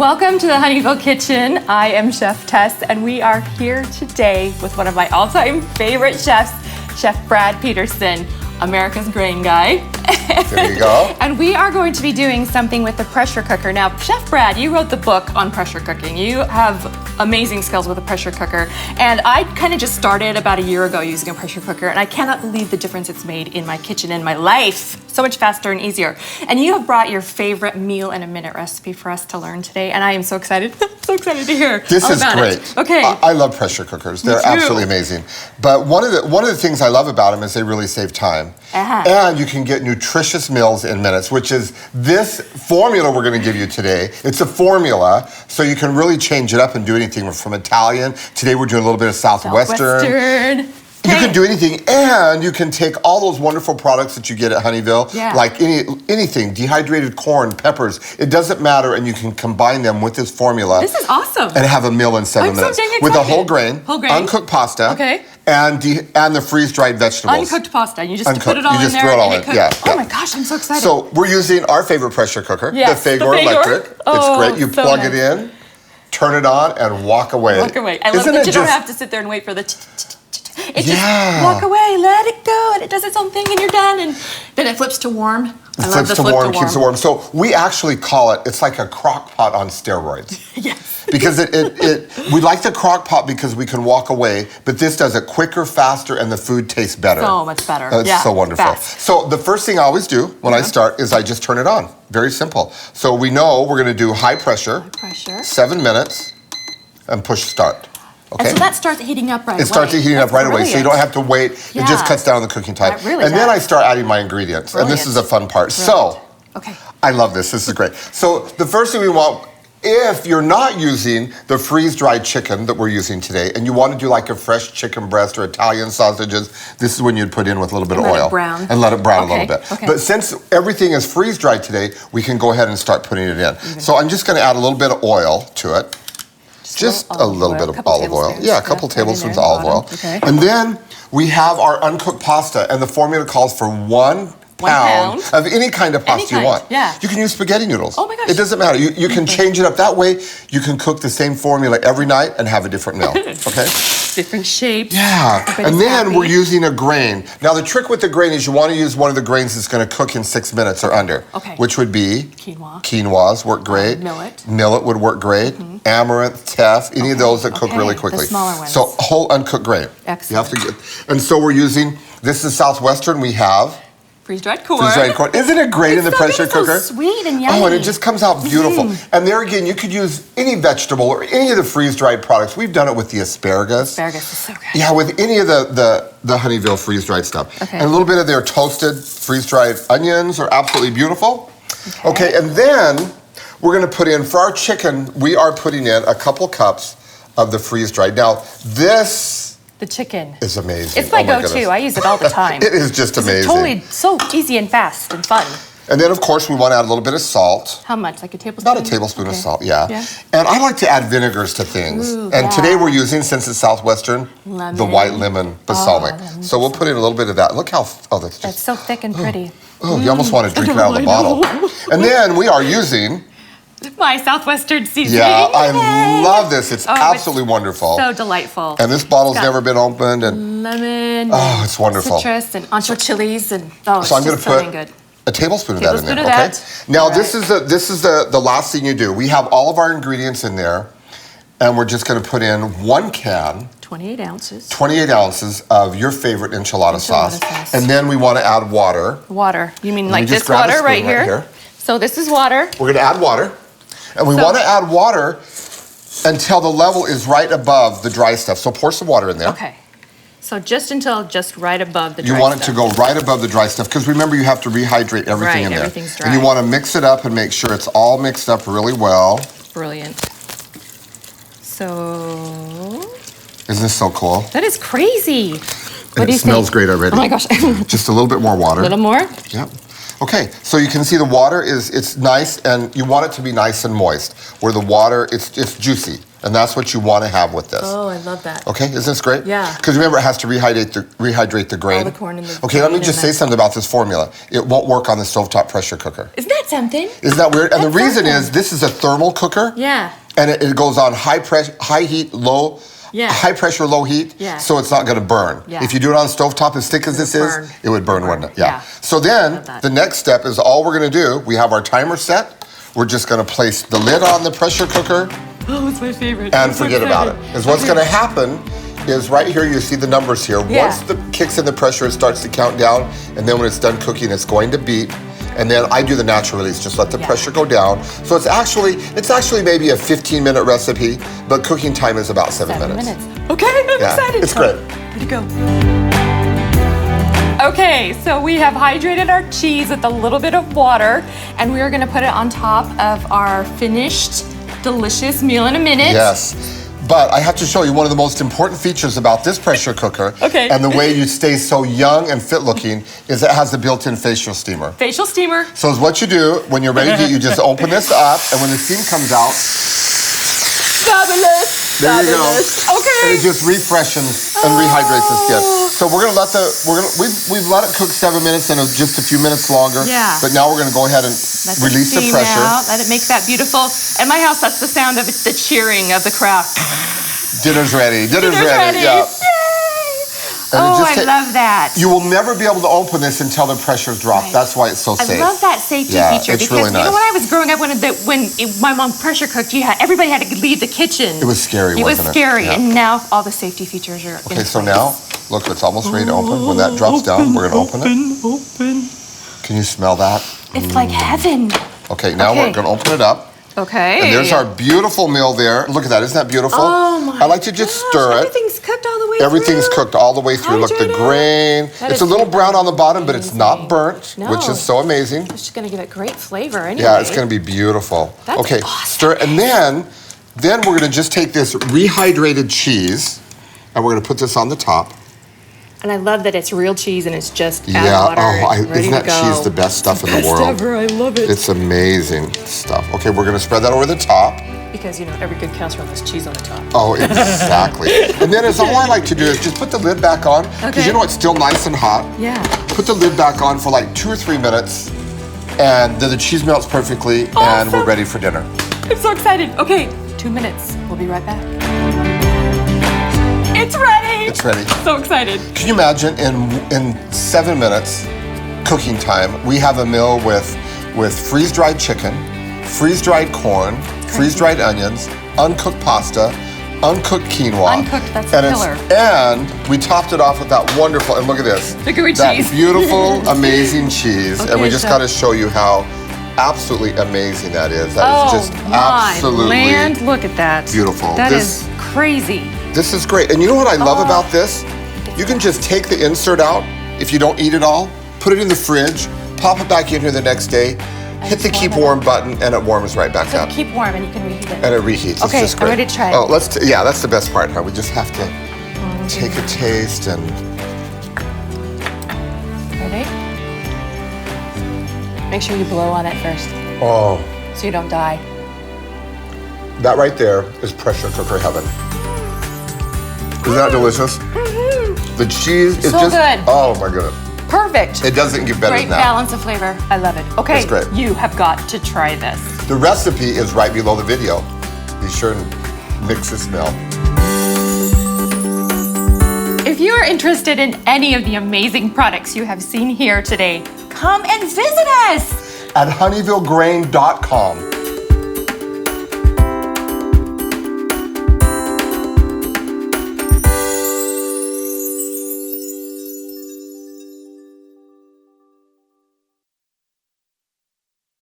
Welcome to the Honeyville kitchen. I am Chef Tess, and we are here today with one of my all-time favorite chefs, Chef Brad Peterson, America's grain guy. There you go. And we are going to be doing something with the pressure cooker. Now, Chef Brad, you wrote the book on pressure cooking. You have amazing skills with a pressure cooker. And I kind of just started about a year ago using a pressure cooker, and I cannot believe the difference it's made in my kitchen and my life. So much faster and easier. And you have brought your favorite meal in a minute recipe for us to learn today, and I am so excited. So excited to hear This all is about great. it. Okay. I love pressure cookers. They're absolutely amazing. But one of the things I love about them is they really save time. And you can get nutritious meals in minutes, which is this formula we're going to give you today. It's a formula, so you can really change it up and do anything from Italian. Today we're doing a little bit of Southwestern. You can do anything, and you can take all those wonderful products that you get at Honeyville, like anything, dehydrated corn, peppers, it doesn't matter, and you can combine them with this formula. This is awesome. And have a meal in 7 minutes. So dang with a excited. whole grain, uncooked pasta, and the freeze-dried vegetables. Uncooked pasta, you just put it all in there. You just throw it all in, Oh my gosh, I'm so excited. So we're using our favorite pressure cooker, the Fagor Electric. It's great, you plug it in, turn it on, and walk away. Walk away. I love that you don't have to sit there and wait for the It just walk away, let it go, and it does its own thing, and you're done, and then it flips to warm. It flips to warm, keeps it warm. So we actually call it, it's like a crock pot on steroids. Yes. Because we like the crock pot because we can walk away, but this does it quicker, faster, and the food tastes better. So much better. It's so wonderful. Fast. So the first thing I always do when I start is I just turn it on. Very simple. So we know we're gonna do high pressure. 7 minutes, and push start. Okay. And so that starts heating up right away. It starts heating up right away, so you don't have to wait. It just cuts down the cooking time. And then I start adding my ingredients, and this is a fun part. So, I love this. This is great. So the first thing we want, if you're not using the freeze-dried chicken that we're using today, and you want to do like a fresh chicken breast or Italian sausages, this is when you'd put in with a little bit of oil. Let it brown. And let it brown a little bit. But since everything is freeze-dried today, we can go ahead and start putting it in. So I'm just going to add a little bit of oil to it. Just a little bit of olive oil. Yeah, a couple tablespoons of olive oil. And then we have our uncooked pasta, and the formula calls for 1 pound of any kind of pasta you want. You can use spaghetti noodles. Oh my gosh. It doesn't matter. You can change it up. That way, you can cook the same formula every night and have a different meal. Okay? Different shapes. Yeah. And then we're using a grain. Now, the trick with the grain is you want to use one of the grains that's going to cook in 6 minutes or under. Which would be? Quinoa. Quinoas work great. Millet. Millet would work great. Amaranth, teff, any of those that cook really quickly. The smaller ones. So whole uncooked grain. Excellent. You have to and so we're using, this is Southwestern, we have freeze-dried corn. Freeze-dried corn. Isn't it great in the pressure cooker? So sweet and yummy. Oh, and it just comes out beautiful. And there again, you could use any vegetable or any of the freeze-dried products. We've done it with the asparagus. Asparagus is so good. Yeah, with any of the Honeyville freeze-dried stuff. And a little bit of their toasted freeze-dried onions are absolutely beautiful. Okay, and then we're gonna put in, for our chicken, we are putting in a couple cups of the freeze-dried. Now, the chicken is amazing. It's my go-to. I use it all the time. It is just amazing. It's totally so easy and fast and fun. And then, of course, we want to add a little bit of salt. How much? Like a tablespoon? About a tablespoon of salt, yeah. And I like to add vinegars to things. And today we're using, since it's Southwestern, the white lemon balsamic. So we'll put in a little bit of that. Look how, that's so thick and pretty. Oh, you almost want to drink it out of the bottle. And then we are using my Southwestern seasoning. Yeah, I love this. It's absolutely wonderful. So delightful. And this bottle's never been opened. And lemon. Oh, it's wonderful. Citrus and ancho chilies and so I'm going to put a tablespoon of that in there. Okay. Now this is the last thing you do. We have all of our ingredients in there, and we're just going to put in 1 can. 28 ounces. 28 ounces of your favorite enchilada sauce. And then we want to add water. Water. You mean like this water right here? So this is water. We're going to add water. And we want to add water until the level is right above the dry stuff. So pour some water in there. Okay. So just right above the dry stuff. You want it to go right above the dry stuff, because remember, you have to rehydrate everything in there. Everything's dry. And you want to mix it up and make sure it's all mixed up really well. Brilliant. So... Isn't this so cool? That is crazy. And it smells great already. Oh my gosh. Just a little bit more water. A little more? Yep. Okay, so you can see the water it's nice, and you want it to be nice and moist, where the water, it's juicy. And that's what you want to have with this. Oh, I love that. Okay, isn't this great? Yeah. Because remember, it has to rehydrate the grain. All the corn in the Okay, let me just say something about this formula. It won't work on the stovetop pressure cooker. Isn't that something? Isn't that weird? And the reason is this is a thermal cooker. Yeah. And it goes on high heat, high pressure, low heat. Yeah. So it's not going to burn. Yeah. If you do it on stovetop as thick as this is, it would burn, wouldn't it? Yeah. So then the next step is all we're going to do. We have our timer set. We're just going to place the lid on the pressure cooker. Oh, it's my favorite. And forget about it. Because what's going to happen is right here, you see the numbers here. Yeah. Once the kicks in the pressure, it starts to count down. And then when it's done cooking, it's going to beep. And then I do the natural release, just let the pressure go down. So it's actually maybe a 15-minute recipe, but cooking time is about 7 minutes. Okay, I'm excited. It's great. Way to go. Okay, so we have hydrated our cheese with a little bit of water, and we are gonna put it on top of our finished, delicious meal in a minute. Yes. But I have to show you one of the most important features about this pressure cooker and the way you stay so young and fit looking is it has the built-in facial steamer. Facial steamer. So what you do when you're ready to eat, you just open this up, and when the steam comes out, fabulous. There you go. Okay. And it just refreshes and rehydrates the skin. So we're gonna we've let it cook 7 minutes and just a few minutes longer. Yeah. But now we're gonna go ahead and release the pressure. Out. Let it make that beautiful. At my house, that's the sound of the cheering of the crowd. Dinner's ready. Dinner's ready. Yeah. And I love that. You will never be able to open this until the pressure's dropped. That's why it's so safe. I love that safety feature it's because really nice. You know when I was growing up, when my mom pressure cooked, everybody had to leave the kitchen. It was scary, wasn't it? It was scary, and now all the safety features are in place. So now, look, it's almost ready to open. When that drops down, we're gonna open it. Open. Can you smell that? It's like heaven. Okay, now we're gonna open it up. Okay. And there's our beautiful meal there. Look at that, isn't that beautiful? Oh my I like to just stir it. Everything's cooked all the way through. Everything's cooked all the way through. Look, the grain. It's a little brown on the bottom, but it's not burnt, which is so amazing. It's just gonna give it great flavor anyway. Yeah, it's gonna be beautiful. That's awesome. Stir it, and then we're gonna just take this rehydrated cheese, and we're gonna put this on the top. And I love that it's real cheese and it's just add water. Isn't that cheese the best stuff in the world? Best ever, I love it. It's amazing stuff. Okay, we're gonna spread that over the top. Because every good casserole has cheese on the top. Oh, exactly. And then all I like to do is just put the lid back on, because you know it's still nice and hot. Yeah. Put the lid back on for like 2 or 3 minutes, and then the cheese melts perfectly, and we're ready for dinner. I'm so excited. Okay, 2 minutes. We'll be right back. It's ready! It's ready. So excited. Can you imagine in 7 minutes cooking time, we have a meal with freeze-dried chicken, freeze-dried corn, freeze-dried onions, uncooked pasta, uncooked quinoa. Uncooked, that's a killer. And we topped it off with that wonderful, and look at this. Figure that cheese. Beautiful, amazing cheese. And we just gotta show you how absolutely amazing that is. That is just absolutely look at that. Beautiful. That is crazy. This is great. And you know what I love about this? You can just take the insert out if you don't eat it all, put it in the fridge, pop it back in here the next day, hit the keep warm button, and it warms right back up. Keep warm and you can reheat it. And it reheats. Okay, it's just great. I'm ready to try it. Oh, that's the best part, huh? We just have to take a taste and... Ready? Make sure you blow on it first. Oh. So you don't die. That right there is pressure cooker heaven. Isn't that delicious? The cheese is just... good. Oh my goodness. Perfect. It doesn't get better Great than that. balance of flavor. I love it. Okay, It's great. You have got to try this. The recipe is right below the video. Be sure and mix this meal. If you are interested in any of the amazing products you have seen here today, come and visit us At honeyvillegrain.com.